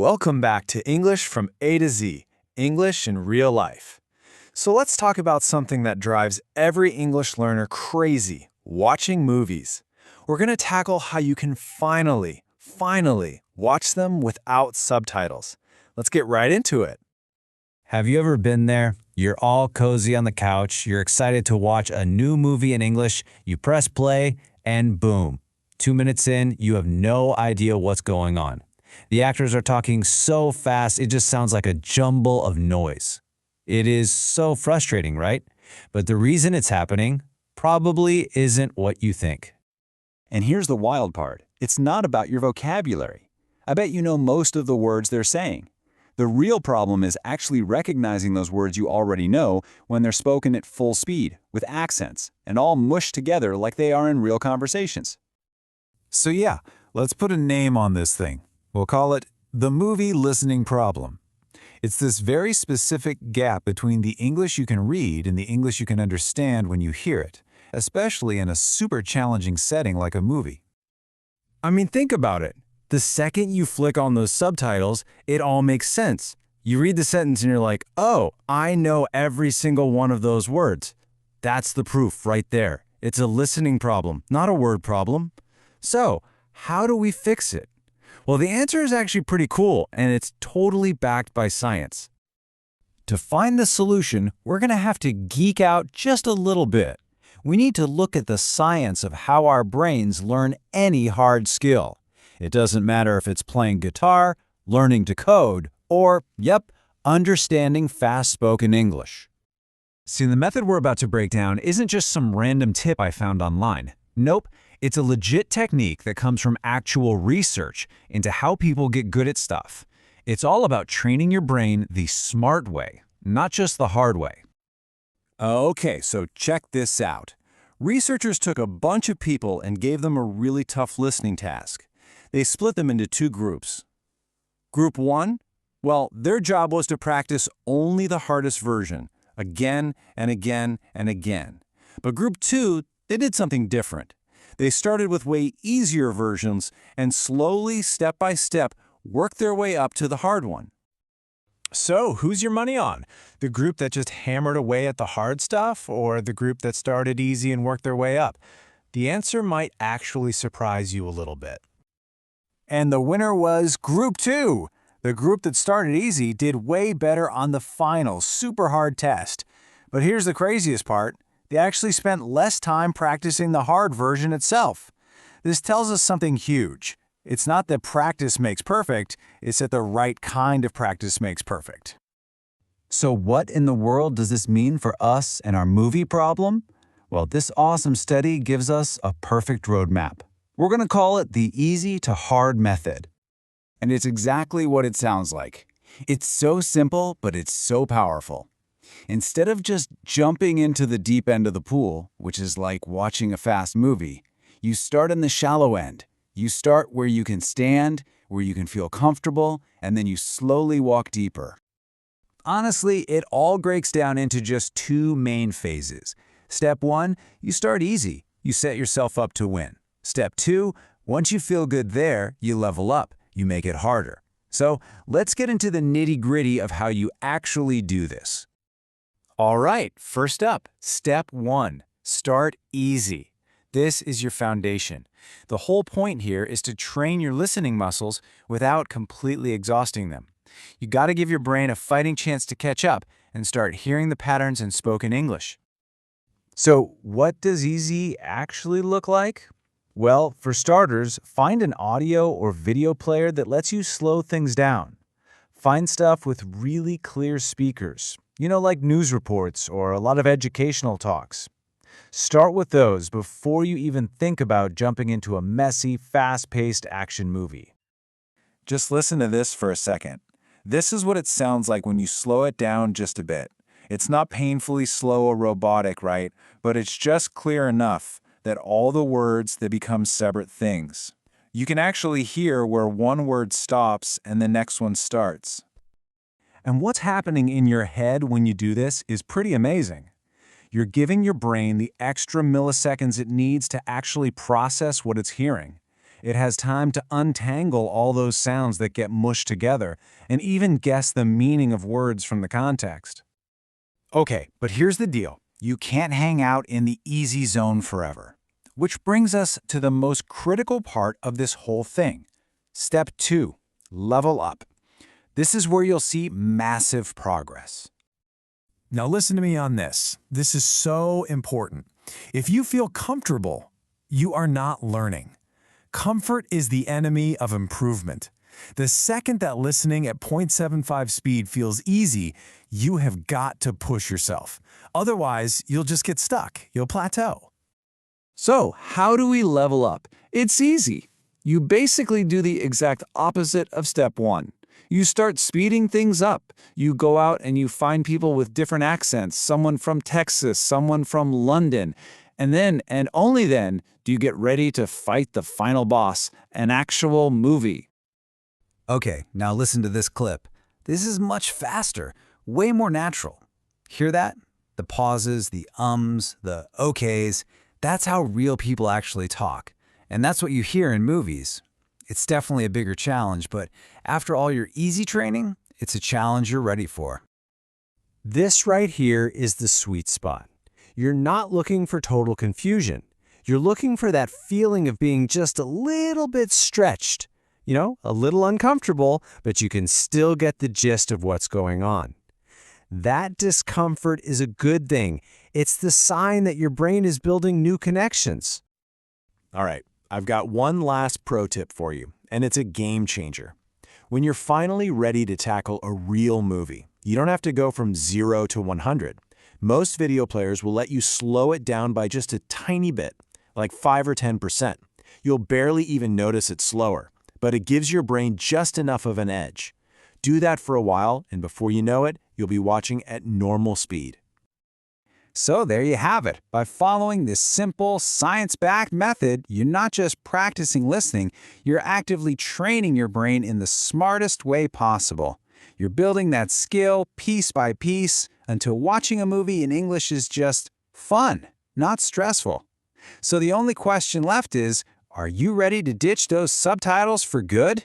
Welcome back to English from A to Z, English in real life. So let's talk about something that drives every English learner crazy, watching movies. We're going to tackle how you can finally watch them without subtitles. Let's get right into it. Have you ever been there? You're all cozy on the couch, you're excited to watch a new movie in English, you press play, and boom. 2 minutes in, you have no idea what's going on. The actors are talking so fast, it just sounds like a jumble of noise. It is so frustrating, right? But the reason it's happening probably isn't what you think. And here's the wild part. It's not about your vocabulary. I bet you know most of the words they're saying. The real problem is actually recognizing those words you already know when they're spoken at full speed, with accents, and all mushed together like they are in real conversations. So yeah, let's put a name on this thing. We'll call it the movie listening problem. It's this very specific gap between the English you can read and the English you can understand when you hear it, especially in a super challenging setting like a movie. I mean, think about it. The second you flick on those subtitles, it all makes sense. You read the sentence and you're like, oh, I know every single one of those words. That's the proof right there. It's a listening problem, not a word problem. So, how do we fix it? Well, the answer is actually pretty cool, and it's totally backed by science. To find the solution, we're going to have to geek out just a little bit. We need to look at the science of how our brains learn any hard skill. It doesn't matter if it's playing guitar, learning to code, or, understanding fast-spoken English. See, the method we're about to break down isn't just some random tip I found online. Nope, it's a legit technique that comes from actual research into how people get good at stuff. It's all about training your brain the smart way, not just the hard way. Okay, so check this out. Researchers took a bunch of people and gave them a really tough listening task. They split them into two groups. Group 1, well, their job was to practice only the hardest version, again and again and again. But Group 2, they did something different. They started with way easier versions and slowly, step by step, worked their way up to the hard one. So, who's your money on? The group that just hammered away at the hard stuff, or the group that started easy and worked their way up? The answer might actually surprise you a little bit. And the winner was Group 2. The group that started easy did way better on the final, super hard test. But here's the craziest part. They actually spent less time practicing the hard version itself. This tells us something huge. It's not that practice makes perfect, it's that the right kind of practice makes perfect. So what in the world does this mean for us and our movie problem? Well, this awesome study gives us a perfect roadmap. We're going to call it the easy to hard method. And it's exactly what it sounds like. It's so simple, but it's so powerful. Instead of just jumping into the deep end of the pool, which is like watching a fast movie, you start in the shallow end. You start where you can stand, where you can feel comfortable, and then you slowly walk deeper. Honestly, it all breaks down into just two main phases. Step 1, you start easy. You set yourself up to win. Step 2, once you feel good there, you level up. You make it harder. So let's get into the nitty-gritty of how you actually do this. All right, first up, step 1, start easy. This is your foundation. The whole point here is to train your listening muscles without completely exhausting them. You got to give your brain a fighting chance to catch up and start hearing the patterns in spoken English. So, what does easy actually look like? Well, for starters, find an audio or video player that lets you slow things down. Find stuff with really clear speakers, like news reports or a lot of educational talks. Start with those before you even think about jumping into a messy, fast-paced action movie. Just listen to this for a second. This is what it sounds like when you slow it down just a bit. It's not painfully slow or robotic, right? But it's just clear enough that all the words, they become separate things. You can actually hear where one word stops and the next one starts. And what's happening in your head when you do this is pretty amazing. You're giving your brain the extra milliseconds it needs to actually process what it's hearing. It has time to untangle all those sounds that get mushed together and even guess the meaning of words from the context. Okay, but here's the deal. You can't hang out in the easy zone forever. Which brings us to the most critical part of this whole thing. Step 2, level up. This is where you'll see massive progress. Now listen to me on this. This is so important. If you feel comfortable, you are not learning. Comfort is the enemy of improvement. The second that listening at 0.75 speed feels easy, you have got to push yourself. Otherwise, you'll just get stuck. You'll plateau. So, how do we level up? It's easy. You basically do the exact opposite of step 1. You start speeding things up. You go out and you find people with different accents, someone from Texas, someone from London. And then, and only then, do you get ready to fight the final boss, an actual movie. Okay, now listen to this clip. This is much faster, way more natural. Hear that? The pauses, the ums, the okays. That's how real people actually talk. And that's what you hear in movies. It's definitely a bigger challenge, but after all your easy training, it's a challenge you're ready for. This right here is the sweet spot. You're not looking for total confusion. You're looking for that feeling of being just a little bit stretched. You know, a little uncomfortable, but you can still get the gist of what's going on. That discomfort is a good thing. It's the sign that your brain is building new connections. All right, I've got one last pro tip for you, and it's a game changer. When you're finally ready to tackle a real movie, you don't have to go from 0 to 100. Most video players will let you slow it down by just a tiny bit, like 5 or 10%. You'll barely even notice it's slower, but it gives your brain just enough of an edge. Do that for a while, and before you know it, you'll be watching at normal speed. So there you have it. By following this simple, science-backed method, you're not just practicing listening, you're actively training your brain in the smartest way possible. You're building that skill piece by piece until watching a movie in English is just fun, not stressful. So the only question left is, are you ready to ditch those subtitles for good?